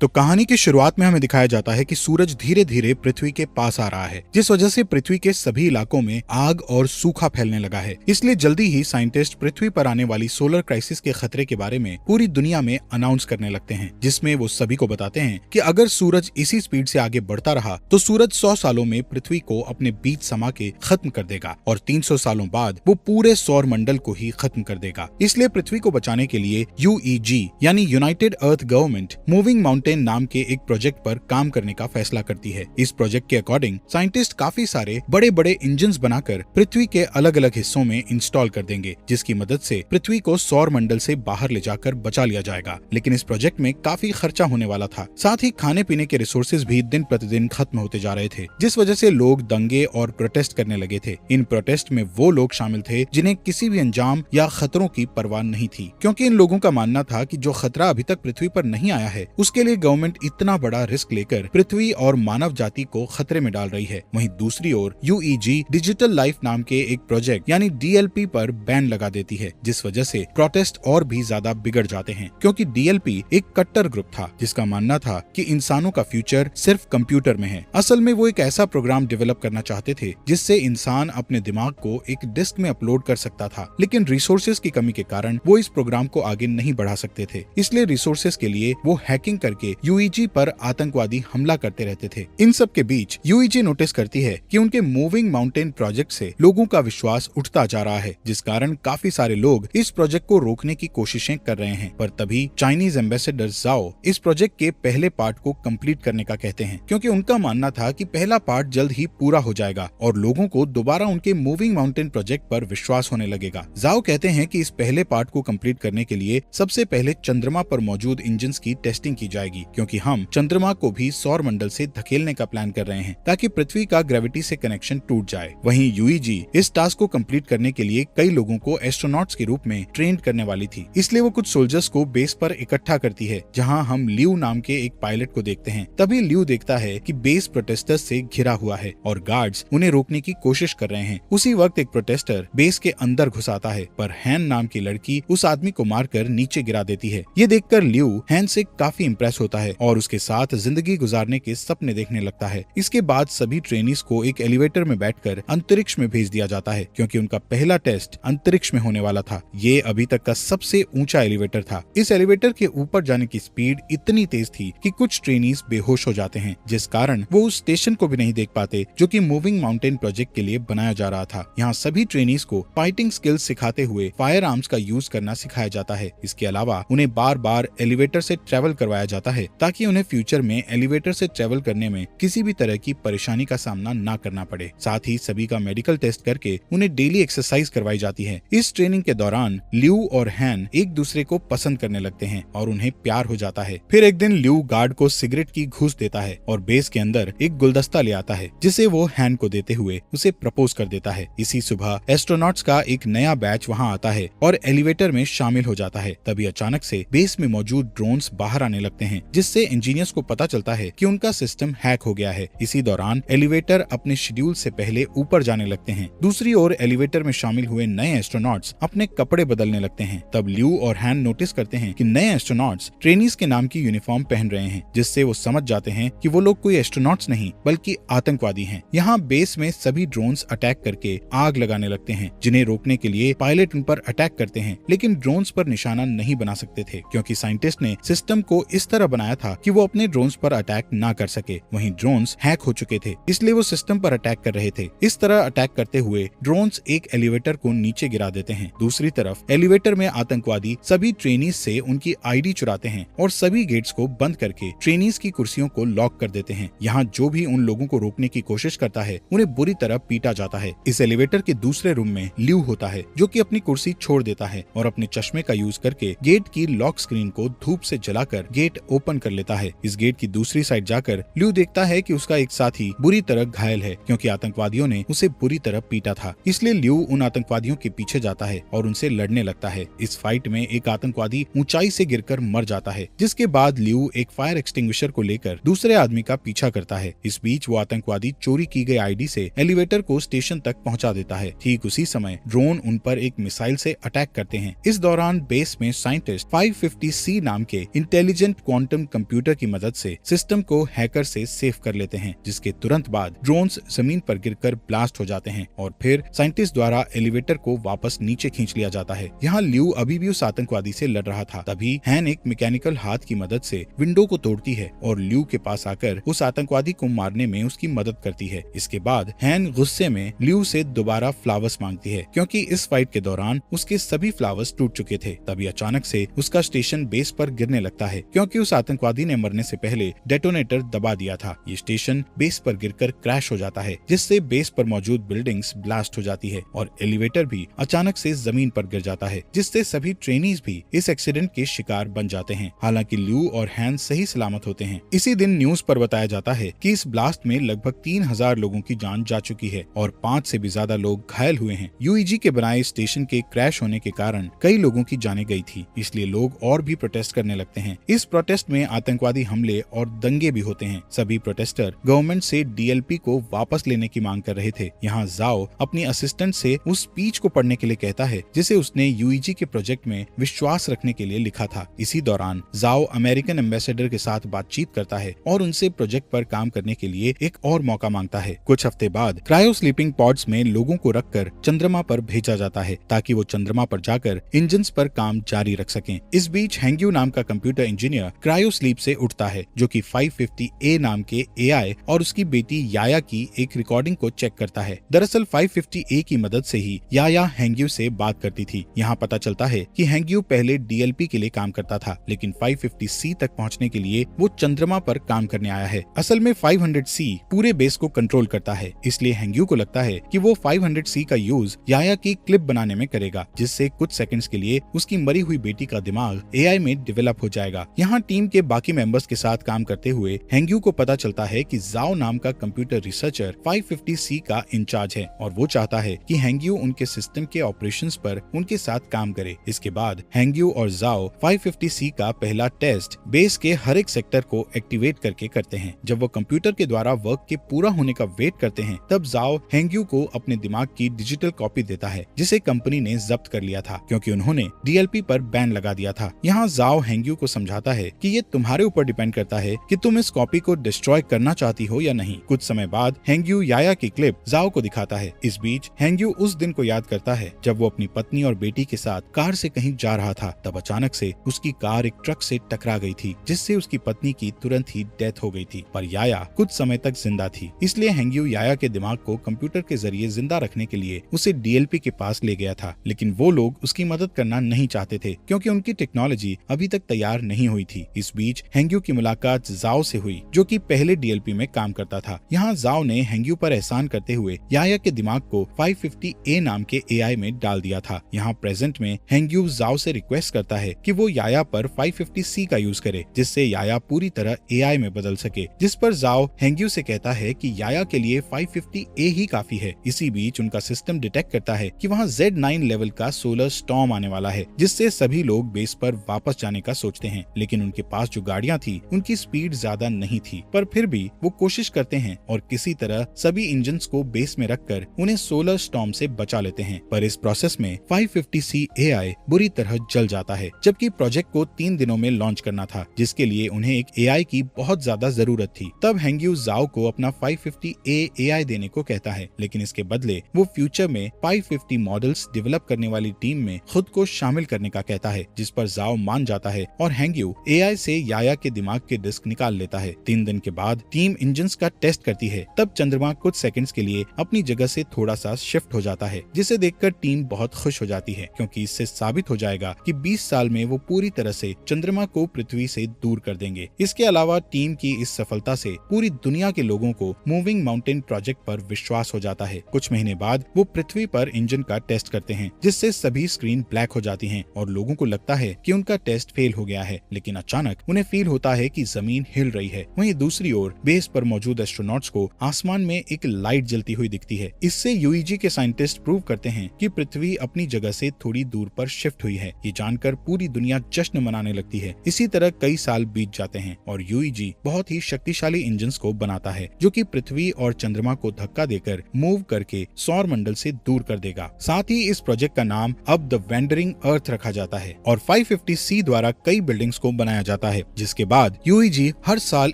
तो कहानी की शुरुआत में हमें दिखाया जाता है कि सूरज धीरे धीरे पृथ्वी के पास आ रहा है, जिस वजह से पृथ्वी के सभी इलाकों में आग और सूखा फैलने लगा है। इसलिए जल्दी ही साइंटिस्ट पृथ्वी पर आने वाली सोलर क्राइसिस के खतरे के बारे में पूरी दुनिया में अनाउंस करने लगते हैं, जिसमें वो सभी को बताते हैं कि अगर सूरज इसी स्पीड से आगे बढ़ता रहा तो सूरज 100 सालों में पृथ्वी को अपने बीच समा के खत्म कर देगा और 300 सालों बाद वो पूरे सौर मंडल को ही खत्म कर देगा। इसलिए पृथ्वी को बचाने के लिए UEG यानी यूनाइटेड अर्थ गवर्नमेंट मूविंग माउंटेन नाम के एक प्रोजेक्ट पर काम करने का फैसला करती है। इस प्रोजेक्ट के अकॉर्डिंग साइंटिस्ट काफी सारे बड़े बड़े इंजन्स बनाकर पृथ्वी के अलग अलग हिस्सों में इंस्टॉल कर देंगे, जिसकी मदद से पृथ्वी को सौर मंडल से बाहर ले जाकर बचा लिया जाएगा। लेकिन इस प्रोजेक्ट में काफी खर्चा होने वाला था, साथ ही खाने पीने के रिसोर्सेज भी दिन प्रतिदिन खत्म होते जा रहे थे, जिस वजह से लोग दंगे और प्रोटेस्ट करने लगे थे। इन प्रोटेस्ट में वो लोग शामिल थे जिन्हें किसी भी अंजाम या खतरों की परवाह नहीं थी, क्योंकि इन लोगों का मानना था कि जो खतरा अभी तक पृथ्वी पर नहीं आया है उसके लिए गवर्नमेंट इतना बड़ा रिस्क लेकर पृथ्वी और मानव जाति को खतरे में डाल रही है। वहीं दूसरी ओर UEG डिजिटल लाइफ नाम के एक प्रोजेक्ट यानी DLP पर बैन लगा देती है, जिस वजह से प्रोटेस्ट और भी ज्यादा बिगड़ जाते हैं, क्योंकि DLP एक कट्टर ग्रुप था जिसका मानना था कि इंसानों का फ्यूचर सिर्फ कंप्यूटर में है। असल में वो एक ऐसा प्रोग्राम डेवलप करना चाहते थे जिससे इंसान अपने दिमाग को एक डिस्क में अपलोड कर सकता था, लेकिन रिसोर्सेज की कमी के कारण वो इस प्रोग्राम को आगे नहीं बढ़ा सकते थे। इसलिए रिसोर्सेज के लिए वो हैकिंग करके UEG पर आतंकवादी हमला करते रहते थे। इन सब के बीच UEG नोटिस करती है कि उनके मूविंग माउंटेन प्रोजेक्ट से लोगों का विश्वास उठता जा रहा है, जिस कारण काफी सारे लोग इस प्रोजेक्ट को रोकने की कोशिशें कर रहे हैं। पर तभी चाइनीज एम्बेसडर जाओ इस प्रोजेक्ट के पहले पार्ट को कंप्लीट करने का कहते हैं, क्योंकि उनका मानना था कि पहला पार्ट जल्द ही पूरा हो जाएगा और लोगों को दोबारा उनके मूविंग माउंटेन प्रोजेक्ट पर विश्वास होने लगेगा। जाओ कहते हैं कि इस पहले पार्ट को कंप्लीट करने के लिए सबसे पहले चंद्रमा पर मौजूद इंजन्स की टेस्टिंग की जाएगी, क्योंकि हम चंद्रमा को भी सौर मंडल से धकेलने का प्लान कर रहे हैं ताकि पृथ्वी का ग्रेविटी से कनेक्शन टूट जाए। वहीं UEG इस टास्क को कंप्लीट करने के लिए कई लोगों को एस्ट्रोनॉट्स के रूप में ट्रेन करने वाली थी, इसलिए वो कुछ सोल्जर्स को बेस पर इकट्ठा करती है, जहां हम लियू नाम के एक पायलट को देखते हैं। तभी लियू देखता है कि बेस प्रोटेस्टर्स से घिरा हुआ है और गार्ड्स उन्हें रोकने की कोशिश कर रहे हैं। उसी वक्त एक प्रोटेस्टर बेस के अंदर घुस आता है, पर हैन नाम की लड़की उस आदमी को मारकर नीचे गिरा देती है। ये देखकर लियू हैन से काफी इंप्रेस होता है और उसके साथ जिंदगी गुजारने के सपने देखने लगता है। इसके बाद सभी ट्रेनीज को एक एलिवेटर में बैठकर अंतरिक्ष में भेज दिया जाता है, क्योंकि उनका पहला टेस्ट अंतरिक्ष में होने वाला था। ये अभी तक का सबसे ऊंचा एलिवेटर था। इस एलिवेटर के ऊपर जाने की स्पीड इतनी तेज थी कि कुछ ट्रेनीज बेहोश हो जाते हैं, जिस कारण वो उस स्टेशन को भी नहीं देख पाते जो कि मूविंग माउंटेन प्रोजेक्ट के लिए बनाया जा रहा था। यहाँ सभी ट्रेनीज को फाइटिंग स्किल्स सिखाते हुए फायर आर्म्स का यूज करना सिखाया जाता है। इसके अलावा उन्हें बार बार एलिवेटर से ट्रेवल करवाया जाता है ताकि उन्हें फ्यूचर में एलिवेटर से ट्रेवल करने में किसी भी तरह की परेशानी का सामना ना करना पड़े। साथ ही सभी का मेडिकल टेस्ट करके उन्हें डेली एक्सरसाइज करवाई जाती है। इस ट्रेनिंग के दौरान लियू और हैन एक दूसरे को पसंद करने लगते हैं और उन्हें प्यार हो जाता है। फिर एक दिन लियू गार्ड को सिगरेट की घूस देता है और बेस के अंदर एक गुलदस्ता ले आता है, जिसे वो हैन को देते हुए उसे प्रपोज कर देता है। इसी सुबह एस्ट्रोनॉट्स का एक नया बैच वहाँ आता है और एलिवेटर में शामिल हो जाता है। तभी अचानक से बेस में मौजूद ड्रोन्स बाहर आने लगते हैं, जिससे इंजीनियर्स को पता चलता है कि उनका सिस्टम हैक हो गया है। इसी दौरान एलिवेटर अपने शेड्यूल से पहले ऊपर जाने लगते हैं। दूसरी ओर एलिवेटर में शामिल हुए नए एस्ट्रोनॉट्स अपने कपड़े बदलने लगते हैं। तब लियू और हैन नोटिस करते हैं कि नए एस्ट्रोनॉट्स ट्रेनीज के नाम की यूनिफॉर्म पहन रहे हैं, जिससे वो समझ जाते हैं कि वो लोग कोई एस्ट्रोनॉट्स नहीं बल्कि आतंकवादी हैं। यहाँ बेस में सभी ड्रोन्स अटैक करके आग लगाने लगते हैं, जिन्हें रोकने के लिए पायलट उन पर अटैक करते हैं, लेकिन ड्रोन्स पर निशाना नहीं बना सकते थे, क्योंकि साइंटिस्ट ने सिस्टम को इस तरह बनाया था कि वो अपने ड्रोन्स पर अटैक ना कर सके। वहीं ड्रोन्स हैक हो चुके थे, इसलिए वो सिस्टम पर अटैक कर रहे थे। इस तरह अटैक करते हुए ड्रोन्स एक एलिवेटर को नीचे गिरा देते हैं। दूसरी तरफ एलिवेटर में आतंकवादी सभी ट्रेनीज से उनकी ID चुराते हैं और सभी गेट्स को बंद करके ट्रेनीज की कुर्सियों को लॉक कर देते हैं। यहाँ जो भी उन लोगों को रोकने की कोशिश करता है उन्हें बुरी तरह पीटा जाता है। इस एलिवेटर के दूसरे रूम में लियू होता है, जो कि अपनी कुर्सी छोड़ देता है और अपने चश्मे का यूज करके गेट की लॉक स्क्रीन को धूप से जलाकर गेट ओपन कर लेता है। इस गेट की दूसरी साइड जाकर लियू देखता है कि उसका एक साथी बुरी तरह घायल है, क्योंकि आतंकवादियों ने उसे बुरी तरह पीटा था। इसलिए लियू उन आतंकवादियों के पीछे जाता है और उनसे लड़ने लगता है। इस फाइट में एक आतंकवादी ऊंचाई से गिरकर मर जाता है, जिसके बाद लियू एक फायर एक्सटिंग्विशर को लेकर दूसरे आदमी का पीछा करता है। इस बीच वो आतंकवादी चोरी की गई ID से एलिवेटर को स्टेशन तक पहुंचा देता है। ठीक उसी समय ड्रोन उन पर एक मिसाइल से अटैक करते हैं। इस दौरान बेस में साइंटिस्ट 550C नाम के इंटेलिजेंट क्वांटम क्वांटम कंप्यूटर की मदद से सिस्टम को हैकर से सेफ कर लेते हैं, जिसके तुरंत बाद ड्रोन्स जमीन पर गिरकर ब्लास्ट हो जाते हैं और फिर साइंटिस्ट द्वारा एलिवेटर को वापस नीचे खींच लिया जाता है। यहाँ ल्यू अभी भी उस आतंकवादी से लड़ रहा था। तभी हैन एक मैकेनिकल हाथ की मदद से विंडो को तोड़ती है और ल्यू के पास आकर उस आतंकवादी को मारने में उसकी मदद करती है। इसके बाद हैन गुस्से में ल्यू से दोबारा फ्लावर्स मांगती है, क्योंकि इस फाइट के दौरान उसके सभी फ्लावर्स टूट चुके थे। तभी अचानक से उसका स्टेशन बेस पर गिरने लगता है, क्योंकि उस आतंकवादी ने मरने से पहले डेटोनेटर दबा दिया था। ये स्टेशन बेस पर गिरकर क्रैश हो जाता है, जिससे बेस पर मौजूद बिल्डिंग्स ब्लास्ट हो जाती है और एलिवेटर भी अचानक से जमीन पर गिर जाता है, जिससे सभी ट्रेनीज भी इस एक्सीडेंट के शिकार बन जाते हैं। हालांकि ल्यू और हैन सही सलामत होते हैं। इसी दिन न्यूज पर बताया जाता है कि इस ब्लास्ट में लगभग 3000 लोगों की जान जा चुकी है और 5 से भी ज्यादा लोग घायल हुए हैं। यूईजी के बनाए स्टेशन के क्रैश होने के कारण कई लोगों की जानें गई थी, इसलिए लोग और भी प्रोटेस्ट करने लगते हैं। इस प्रोटेस्ट में आतंकवादी हमले और दंगे भी होते हैं। सभी प्रोटेस्टर गवर्नमेंट से डीएलपी को वापस लेने की मांग कर रहे थे। यहाँ जाओ अपनी असिस्टेंट से उस स्पीच को पढ़ने के लिए कहता है जिसे उसने यूईजी के प्रोजेक्ट में विश्वास रखने के लिए लिखा था। इसी दौरान जाओ अमेरिकन एम्बेसडर के साथ बातचीत करता है और उनसे प्रोजेक्ट पर काम करने के लिए एक और मौका मांगता है। कुछ हफ्ते बाद क्रायो स्लीपिंग पॉड्स में लोगों को रखकर चंद्रमा पर भेजा जाता है, ताकि वो चंद्रमा पर जाकर इंजन्स पर काम जारी रख सकें। इस बीच हैंग्यू नाम का कंप्यूटर इंजीनियर क्रायो स्लीप से उठता है, जो कि 550A नाम के एआई और उसकी बेटी याया की एक रिकॉर्डिंग को चेक करता है। दरअसल 550A की मदद से ही याया हैंग्यू से बात करती थी। यहाँ पता चलता है कि हैंग्यू पहले डीएलपी के लिए काम करता था, लेकिन 550C तक पहुँचने के लिए वो चंद्रमा पर काम करने आया है। असल में 500C पूरे बेस को कंट्रोल करता है, इसलिए हैंग्यू को लगता है कि वो 500C का यूज याया की क्लिप बनाने में करेगा, जिससे कुछ सेकंड्स के लिए उसकी मरी हुई बेटी का दिमाग एआई में डेवलप हो जाएगा। यहाँ टीम के बाकी मेंबर्स के साथ काम करते हुए हैंग्यू को पता चलता है कि जाओ नाम का कंप्यूटर रिसर्चर 550C का इंचार्ज है और वो चाहता है कि हैंग्यू उनके सिस्टम के ऑपरेशंस पर उनके साथ काम करे। इसके बाद हैंग्यू और जाओ 550C का पहला टेस्ट बेस के हर एक सेक्टर को एक्टिवेट करके करते हैं। जब वो कंप्यूटर के द्वारा वर्क के पूरा होने का वेट करते हैं, तब जाओ हैंग्यू को अपने दिमाग की डिजिटल कॉपी देता है, जिसे कंपनी ने जब्त कर लिया था, क्योंकि उन्होंने डीएलपी पर बैन लगा दिया था। यहाँ जाओ हैंग्यू को समझाता है कि ये तुम्हारे ऊपर डिपेंड करता है कि तुम इस कॉपी को डिस्ट्रॉय करना चाहती हो या नहीं। कुछ समय बाद हैंग्यू याया की क्लिप जाओ को दिखाता है। इस बीच हैंग्यू उस दिन को याद करता है जब वो अपनी पत्नी और बेटी के साथ कार से कहीं जा रहा था। तब अचानक से उसकी कार एक ट्रक से टकरा गई थी, जिससे उसकी पत्नी की तुरंत ही डेथ हो गई थी, पर याया कुछ समय तक जिंदा थी। इसलिए हैंग्यू याया के दिमाग को कंप्यूटर के जरिए जिंदा रखने के लिए उसे डीएलपी के पास ले गया था, लेकिन वो लोग उसकी मदद करना नहीं चाहते थे, क्योंकि उनकी टेक्नोलॉजी अभी तक तैयार नहीं हुई थी। इस बीच हैंग्यू की मुलाकात जाओ से हुई, जो कि पहले डीएलपी में काम करता था। यहाँ जाओ ने हैंग्यू पर एहसान करते हुए याया के दिमाग को 550A नाम के एआई में डाल दिया था। यहाँ प्रेजेंट में हैंग्यू जाओ से रिक्वेस्ट करता है कि वो याया पर 550C का यूज करे, जिससे याया पूरी तरह एआई में बदल सके, जिस पर जाओ हैंग्यू से कहता है कि याया के लिए 550A ही काफी है। इसी बीच उनका सिस्टम डिटेक्ट करता है कि वहाँ Z9 लेवल का सोलर स्टॉर्म आने वाला है, जिससे सभी लोग बेस पर वापस जाने का सोचते हैं, लेकिन उनके पास जो गाड़ियाँ थी उनकी स्पीड ज्यादा नहीं थी, पर फिर भी वो कोशिश करते हैं और किसी तरह सभी इंजन्स को बेस में रखकर उन्हें सोलर स्टॉर्म से बचा लेते हैं। पर इस प्रोसेस में 550C एआई बुरी तरह जल जाता है, जबकि प्रोजेक्ट को 3 दिनों में लॉन्च करना था, जिसके लिए उन्हें एक एआई की बहुत ज्यादा जरूरत थी। तब हैंग्यू जाओ को अपना 550A एआई देने को कहता है, लेकिन इसके बदले वो फ्यूचर में 550 मॉडल्स डेवलप करने वाली टीम में खुद को शामिल करने का कहता है, जिस पर जाओ मान जाता है और हैंग्यू एआई से याया के दिमाग के डिस्क निकाल लेता है। 3 दिन के बाद टीम इंजन्स का टेस्ट करती है। तब चंद्रमा कुछ सेकंड्स के लिए अपनी जगह से थोड़ा सा शिफ्ट हो जाता है, जिसे देखकर टीम बहुत खुश हो जाती है, क्योंकि इससे साबित हो जाएगा कि 20 साल में वो पूरी तरह से चंद्रमा को पृथ्वी से दूर कर देंगे। इसके अलावा टीम की इस सफलता से पूरी दुनिया के लोगों को मूविंग माउंटेन प्रोजेक्ट पर विश्वास हो जाता है। कुछ महीने बाद वो पृथ्वी पर इंजन का टेस्ट करते हैं, जिससे सभी स्क्रीन ब्लैक हो जाती हैं और लोगों को लगता है कि उनका टेस्ट फेल हो गया है, लेकिन अचानक उन्हें फील होता है कि जमीन हिल रही है। वहीं दूसरी ओर बेस पर मौजूद एस्ट्रोनॉट्स को आसमान में एक लाइट जलती हुई दिखती है। इससे यूईजी के साइंटिस्ट प्रूव करते हैं कि पृथ्वी अपनी जगह से थोड़ी दूर पर शिफ्ट हुई है। ये जानकर पूरी दुनिया जश्न मनाने लगती है। इसी तरह कई साल बीत जाते हैं और यूईजी बहुत ही शक्तिशाली इंजन्स को बनाता है, जो कि पृथ्वी और चंद्रमा को धक्का देकर मूव करके सौर मंडल से दूर कर देगा। साथ ही इस प्रोजेक्ट का नाम अब द वेंडरिंग अर्थ रखा जाता है और 550C द्वारा कई बिल्डिंग्स को बनाया जाता है। जाता है, जिसके बाद यूईजी हर साल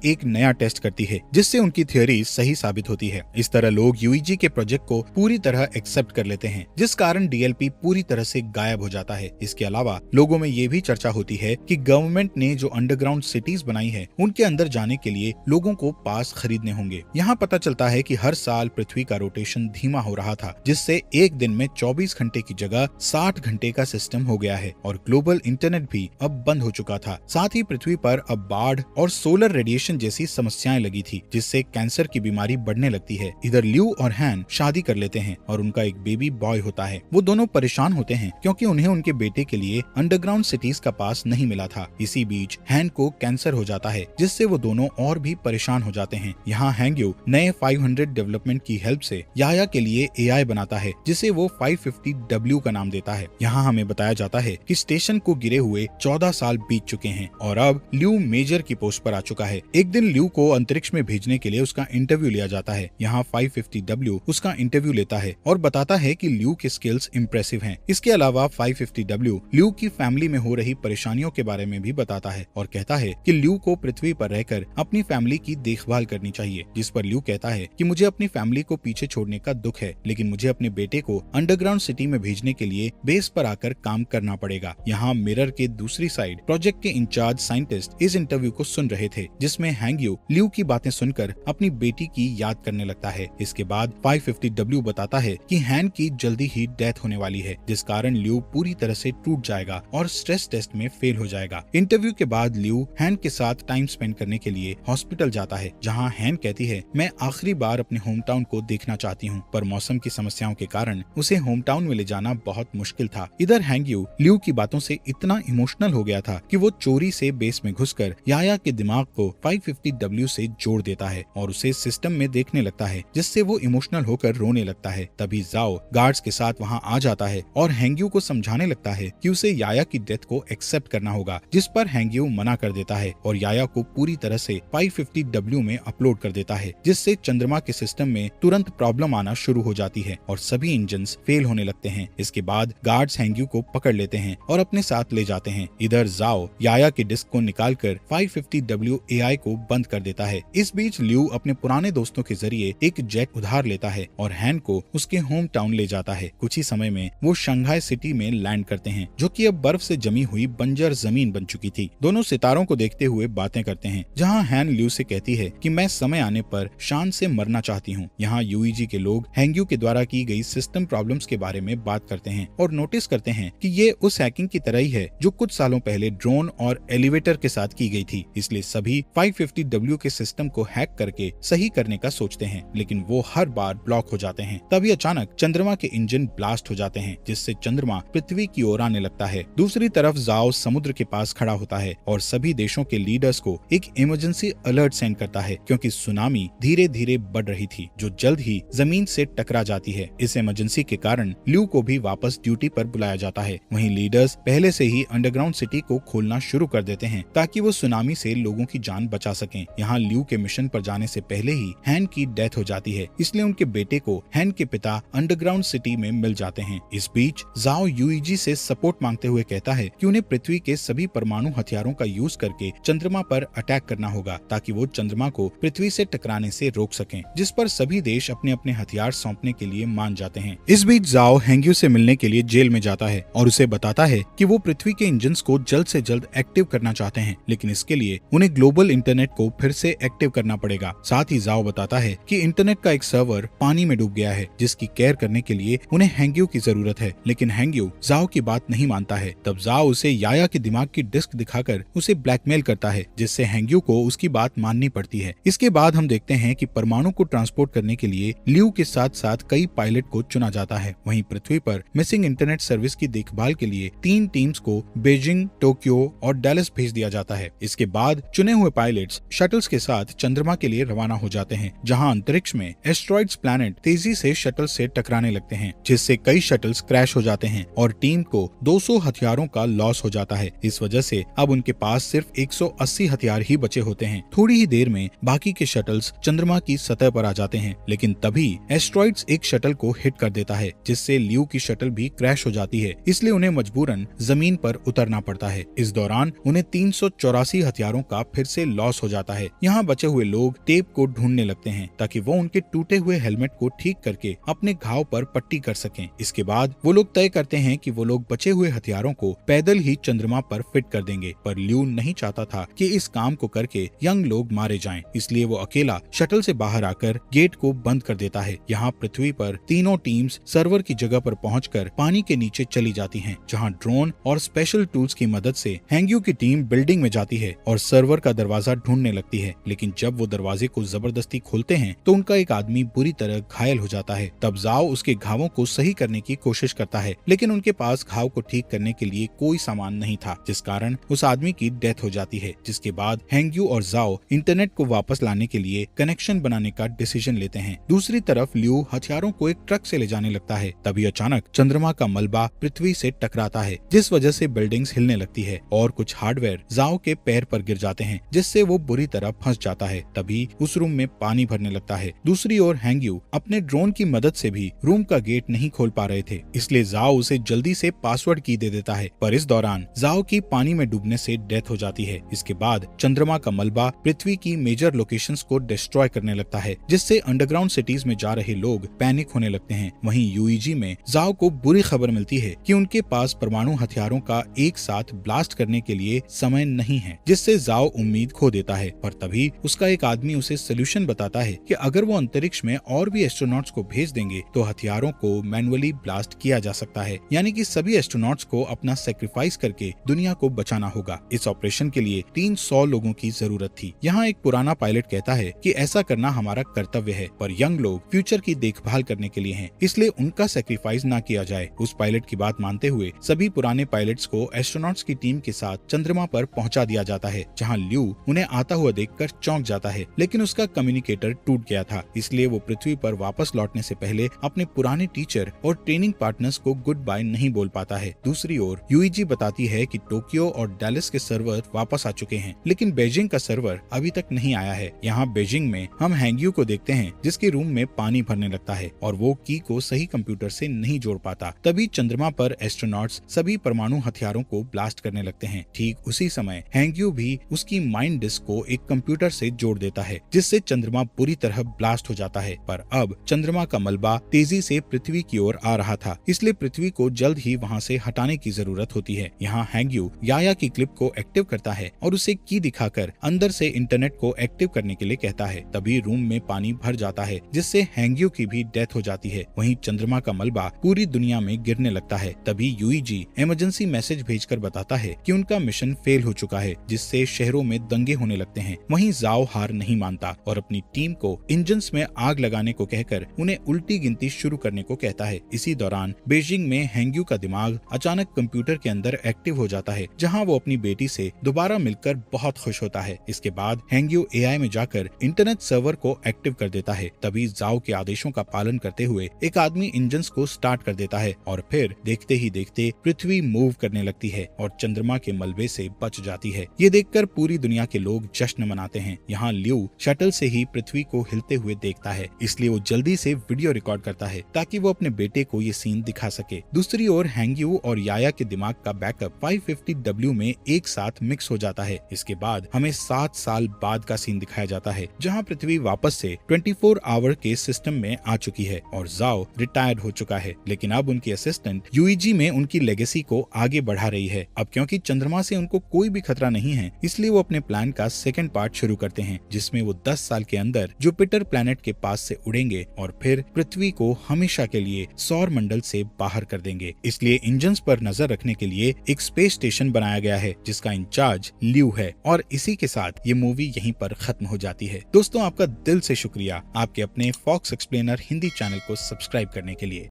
एक नया टेस्ट करती है जिससे उनकी थ्योरी सही साबित होती है। इस तरह लोग यूईजी के प्रोजेक्ट को पूरी तरह एक्सेप्ट कर लेते हैं, जिस कारण डीएलपी पूरी तरह से गायब हो जाता है। इसके अलावा लोगों में ये भी चर्चा होती है कि गवर्नमेंट ने जो अंडरग्राउंड सिटीज बनाई है उनके अंदर जाने के लिए लोगों को पास खरीदने होंगे। यहाँ पता चलता है कि हर साल पृथ्वी का रोटेशन धीमा हो रहा था, जिससे एक दिन में 24 घंटे की जगह 60 घंटे का सिस्टम हो गया है और ग्लोबल इंटरनेट भी अब बंद हो चुका था। साथ ही पृथ्वी पर अब बाढ़ और सोलर रेडिएशन जैसी समस्याएं लगी थी, जिससे कैंसर की बीमारी बढ़ने लगती है। इधर ल्यू और हैन शादी कर लेते हैं और उनका एक बेबी बॉय होता है। वो दोनों परेशान होते हैं क्योंकि उन्हें उनके बेटे के लिए अंडरग्राउंड सिटीज का पास नहीं मिला था। इसी बीच हैन को कैंसर हो जाता है, जिससे वो दोनों और भी परेशान हो जाते हैं। यहाँ हैंग्यू नए 500 डेवलपमेंट की हेल्प से याया के लिए एआई बनाता है, जिसे वो 550W का नाम देता है। यहाँ हमें बताया जाता है कि स्टेशन को गिरे हुए 14 साल बीत चुके हैं और अब ल्यू मेजर की पोस्ट पर आ चुका है। एक दिन ल्यू को अंतरिक्ष में भेजने के लिए उसका इंटरव्यू लिया जाता है। यहाँ 550W उसका इंटरव्यू लेता है और बताता है कि ल्यू के स्किल्स इम्प्रेसिव हैं। इसके अलावा 550W ल्यू की फैमिली में हो रही परेशानियों के बारे में भी बताता है और कहता है कि ल्यू को पृथ्वी पर रहकर अपनी फैमिली की देखभाल करनी चाहिए, जिस पर ल्यू कहता है कि मुझे अपनी फैमिली को पीछे छोड़ने का दुख है, लेकिन मुझे अपने बेटे को अंडरग्राउंड सिटी में भेजने के लिए बेस पर आकर काम करना पड़ेगा। यहाँ मिरर के दूसरी साइड प्रोजेक्ट के इंचार्ज साइंटिस्ट इस इंटरव्यू को सुन रहे थे, जिसमें हैंग्यू ल्यू की बातें सुनकर अपनी बेटी की याद करने लगता है। इसके बाद 550W बताता है कि हैन की जल्दी ही डेथ होने वाली है, जिस कारण ल्यू पूरी तरह से टूट जाएगा और स्ट्रेस टेस्ट में फेल हो जाएगा। इंटरव्यू के बाद ल्यू हैन के साथ टाइम स्पेंड करने के लिए हॉस्पिटल जाता है, जहां हैन कहती है मैं आखिरी बार अपने होम टाउन को देखना चाहती हूं, पर मौसम की समस्याओं के कारण उसे होम टाउन में ले जाना बहुत मुश्किल था। इधर हैंग्यू ल्यू की बातों से इतना इमोशनल हो गया था कि वो चोरी से बेस में घुसकर याया के दिमाग को 550W से जोड़ देता है और उसे सिस्टम में देखने लगता है, जिससे वो इमोशनल होकर रोने लगता है। तभी जाओ गार्ड्स के साथ वहाँ आ जाता है और हैंग्यू को समझाने लगता है कि उसे याया की डेथ को एक्सेप्ट करना होगा, जिस पर हैंग्यू मना कर देता है और याया को पूरी तरह से 550W में अपलोड कर देता है, जिससे चंद्रमा के सिस्टम में तुरंत प्रॉब्लम आना शुरू हो जाती है और सभी इंजन्स फेल होने लगते हैं। इसके बाद गार्ड्स हैंग्यू को पकड़ लेते हैं और अपने साथ ले जाते हैं। इधर जाओ याया की डिस्क को निकालकर 550W एआई को बंद कर देता है। इस बीच ल्यू अपने पुराने दोस्तों के जरिए एक जेट उधार लेता है और हैन को उसके होम टाउन ले जाता है। कुछ ही समय में वो शंघाई सिटी में लैंड करते हैं, जो कि अब बर्फ से जमी हुई बंजर जमीन बन चुकी थी। दोनों सितारों को देखते हुए बातें करते हैं, जहां हैन ल्यू से कहती है कि मैं समय आने पर शान से मरना चाहती हूँ। यहाँ यूईजी के लोग हैंग्यू के द्वारा की गई सिस्टम प्रॉब्लम्स के बारे में बात करते हैं और नोटिस करते हैं कि ये उस हैकिंग की तरह ही है जो कुछ सालों पहले ड्रोन और एलिवेटर के साथ की गई थी। इसलिए सभी 550W के सिस्टम को हैक करके सही करने का सोचते हैं, लेकिन वो हर बार ब्लॉक हो जाते हैं। तभी अचानक चंद्रमा के इंजन ब्लास्ट हो जाते हैं, जिससे चंद्रमा पृथ्वी की ओर आने लगता है। दूसरी तरफ जाओ समुद्र के पास खड़ा होता है और सभी देशों के लीडर्स को एक इमरजेंसी अलर्ट सेंड करता है, क्योंकि सुनामी धीरे धीरे बढ़ रही थी जो जल्द ही जमीन से टकरा जाती है। इस इमरजेंसी के कारण ल्यू को भी वापस ड्यूटी पर बुलाया जाता है। वहीं लीडर्स पहले से ही अंडरग्राउंड सिटी को खोलना शुरू कर देते हैं ताकि वो सुनामी से लोगों की जान बचा सकें। यहाँ ल्यू के मिशन पर जाने से पहले ही हैन की डेथ हो जाती है, इसलिए उनके बेटे को हैन के पिता अंडरग्राउंड सिटी में मिल जाते हैं। इस बीच जाओ यूईजी से सपोर्ट मांगते हुए कहता है कि उन्हें पृथ्वी के सभी परमाणु हथियारों का यूज करके चंद्रमा पर अटैक करना होगा, ताकि वो चंद्रमा को पृथ्वी से टकराने से रोक सकें, जिस पर सभी देश अपने अपने हथियार सौंपने के लिए मान जाते हैं। इस बीच जाओ हैंग्यू से मिलने के लिए जेल में जाता है और उसे बताता है कि वो पृथ्वी के इंजन्स को जल्द से जल्द एक्टिव करना चाहते हैं, लेकिन इसके लिए उन्हें ग्लोबल इंटरनेट को फिर से एक्टिव करना पड़ेगा। साथ ही जाओ बताता है कि इंटरनेट का एक सर्वर पानी में डूब गया है, जिसकी केयर करने के लिए उन्हें हैंग्यू की जरूरत है, लेकिन हैंग्यू जाओ की बात नहीं मानता है। तब जाओ उसे याया के दिमाग की डिस्क दिखाकर उसे ब्लैकमेल करता है, जिससे हैंग्यू को उसकी बात माननी पड़ती है। इसके बाद हम देखते हैं कि परमाणु को ट्रांसपोर्ट करने के लिए ल्यू के साथ साथ कई पायलट को चुना जाता है। वहीं पृथ्वी पर मिसिंग इंटरनेट सर्विस की देखभाल के लिए 3 टीम्स को बीजिंग, टोक्यो और डैलस भेज दिया जाता है। इसके बाद चुने हुए पायलट्स शटल्स के साथ चंद्रमा के लिए रवाना हो जाते हैं, जहां अंतरिक्ष में एस्ट्रॉइड्स प्लैनेट तेजी से शटल से टकराने लगते हैं, जिससे कई शटल्स क्रैश हो जाते हैं और टीम को 200 हथियारों का लॉस हो जाता है। इस वजह से अब उनके पास सिर्फ 180 हथियार ही बचे होते हैं। थोड़ी ही देर में बाकी के शटल्स चंद्रमा की सतह पर आ जाते हैं, लेकिन तभी एस्ट्रॉइड्स एक शटल को हिट कर देता है, जिससे ल्यू की शटल भी क्रैश हो जाती है। इसलिए उन्हें मजबूरन जमीन पर उतरना पड़ता है। इस दौरान उन्हें 384 हथियारों का फिर से लॉस हो जाता है। यहाँ बचे हुए लोग टेप को ढूंढने लगते हैं ताकि वो उनके टूटे हुए हेलमेट को ठीक करके अपने घाव पर पट्टी कर सकें। इसके बाद वो लोग तय करते हैं कि वो लोग बचे हुए हथियारों को पैदल ही चंद्रमा पर फिट कर देंगे, पर ल्यू नहीं चाहता था कि इस काम को करके यंग लोग मारे जाएं, इसलिए वो अकेला शटल से बाहर आकर गेट को बंद कर देता है। यहाँ पृथ्वी पर तीनों टीम्स सर्वर की जगह पर पहुंचकर पानी के नीचे चली जाती हैं, जहाँ ड्रोन और स्पेशल टूल्स की मदद से हैंग्यू की टीम बिल्डिंग में जाती है और सर्वर का दरवाजा ढूंढने लगती है। लेकिन जब वो दरवाजे को जबरदस्ती खोलते हैं तो उनका एक आदमी बुरी तरह घायल हो जाता है। तब जाओ उसके घावों को सही करने की कोशिश करता है, लेकिन उनके पास घाव को ठीक करने के लिए कोई सामान नहीं था, जिस कारण उस आदमी की डेथ हो जाती है। जिसके बाद हैंग्यू और जाओ इंटरनेट को वापस लाने के लिए कनेक्शन बनाने का डिसीजन लेते हैं। दूसरी तरफ ल्यू हथियारों को एक ट्रक से ले जाने लगता है। तभी अचानक चंद्रमा का मलबा पृथ्वी से टकराता है, जिस वजह से बिल्डिंग्स हिलने लगती है और कुछ हार्डवेयर जाओ के पैर पर गिर जाते हैं, जिससे वो बुरी तरह फंस जाता है। तभी उस रूम में पानी भरने लगता है। दूसरी ओर हैंग्यू अपने ड्रोन की मदद से भी रूम का गेट नहीं खोल पा रहे थे, इसलिए जाओ उसे जल्दी से पासवर्ड की दे देता है, पर इस दौरान जाओ की पानी में डूबने से डेथ हो जाती है। इसके बाद चंद्रमा का मलबा पृथ्वी की मेजर लोकेशंस को डिस्ट्रॉय करने लगता है, जिससे अंडरग्राउंड सिटीज में जा रहे लोग पैनिक होने लगते हैं। वहीं यूईजी में जाओ को बुरी खबर मिलती है कि उनके पास परमाणु हथियारों का एक साथ ब्लास्ट करने के लिए समय नहीं है, जिससे जाओ उम्मीद खो देता है। पर तभी उसका एक आदमी उसे सोल्यूशन बताता है कि अगर वो अंतरिक्ष में और भी एस्ट्रोनॉट्स को भेज देंगे तो हथियारों को मैनुअली ब्लास्ट किया जा सकता है, यानी कि सभी एस्ट्रोनॉट्स को अपना सेक्रीफाइस करके दुनिया को बचाना होगा। इस ऑपरेशन के लिए 300 लोगों की जरूरत थी। यहाँ एक पुराना पायलट कहता है कि ऐसा करना हमारा कर्तव्य है, पर यंग लोग फ्यूचर की देखभाल करने के लिए हैं, इसलिए उनका सेक्रीफाइस ना किया जाए। उस पायलट की बात मानते हुए सभी पुराने पायलट्स को एस्ट्रोनॉट्स की टीम के साथ चंद्रमा पर पहुंचा दिया जाता है, जहां ल्यू उन्हें आता हुआ देखकर चौंक जाता है, लेकिन उसका कम्युनिकेटर टूट गया था, इसलिए वो पृथ्वी पर वापस लौटने से पहले अपने पुराने टीचर और ट्रेनिंग पार्टनर्स को गुड बाय नहीं बोल पाता है। दूसरी ओर यूईजी बताती है कि टोक्यो और डैलस के सर्वर वापस आ चुके हैं, लेकिन बीजिंग का सर्वर अभी तक नहीं आया है। यहाँ बीजिंग में हम हैंग्यू को देखते हैं, जिसके रूम में पानी भरने लगता है और वो की को सही कंप्यूटर से नहीं जोड़ पाता। तभी चंद्रमा पर एस्ट्रोनॉट्स सभी परमाणु हथियारों को ब्लास्ट करने लगते हैं। ठीक उसी समय हैंग्यू भी उसकी माइंड डिस्क को एक कंप्यूटर से जोड़ देता है, जिससे चंद्रमा बुरी तरह ब्लास्ट हो जाता है। पर अब चंद्रमा का मलबा तेजी से पृथ्वी की ओर आ रहा था, इसलिए पृथ्वी को जल्द ही वहाँ से हटाने की जरूरत होती है। यहाँ हैंग्यू याया की क्लिप को एक्टिव करता है और उसे की दिखाकर अंदर से इंटरनेट को एक्टिव करने के लिए कहता है। तभी रूम में पानी भर जाता है, जिससे हैंग्यू की भी डेथ हो जाती है। वहीं चंद्रमा का मलबा पूरी दुनिया में गिरने लगता है। तभी यूईजी इमरजेंसी मैसेज भेजकर बताता है कि उनका मिशन फेल हो चुका है, जिससे शहरों में दंगे होने लगते हैं। वहीं जाओ हार नहीं मानता और अपनी टीम को इंजन्स में आग लगाने को कहकर उन्हें उल्टी गिनती शुरू करने को कहता है। इसी दौरान बीजिंग में हैंग्यू का दिमाग अचानक कंप्यूटर के अंदर एक्टिव हो जाता है, जहां वो अपनी बेटी से दोबारा मिलकर बहुत खुश होता है। इसके बाद हैंग्यू एआई में जाकर इंटरनेट सर्वर को एक्टिव कर देता है। तभी जाओ के आदेशों का पालन करते हुए एक आदमी इंजन्स को स्टार्ट कर देता है और फिर देखते ही देखते पृथ्वी मूव करने लगती है और चंद्रमा के मलबे से बच जाती है। ये देखकर पूरी दुनिया के लोग जश्न मनाते हैं। यहाँ ल्यू शटल से ही पृथ्वी को हिलते हुए देखता है, इसलिए वो जल्दी से वीडियो रिकॉर्ड करता है ताकि वो अपने बेटे को ये सीन दिखा सके। दूसरी ओर हैंग्यू और याया के दिमाग का बैकअप 550W में एक साथ मिक्स हो जाता है। इसके बाद हमें 7 साल बाद का सीन दिखाया जाता है, जहाँ पृथ्वी वापस से 24 आवर के सिस्टम में आ चुकी है और जाओ रिटायर्ड हो चुका है, लेकिन अब उनकी असिस्टेंट यूईजी में उनकी लेगेसी को आगे बढ़ा रही है। अब क्योंकि चंद्रमा से उनको कोई भी खतरा नहीं है, इसलिए वो अपने प्लान का सेकंड पार्ट शुरू करते हैं, जिसमें वो 10 साल के अंदर जुपिटर प्लैनेट के पास से उड़ेंगे और फिर पृथ्वी को हमेशा के लिए सौर मंडल से बाहर कर देंगे। इसलिए इंजन्स पर नजर रखने के लिए एक स्पेस स्टेशन बनाया गया है, जिसका इंचार्ज ल्यू है। और इसी के साथ ये मूवी यहीं पर खत्म हो जाती है। दोस्तों, आपका दिल से शुक्रिया आपके अपने फॉक्स एक्सप्लेनर हिंदी चैनल को सब्सक्राइब करने के लिए।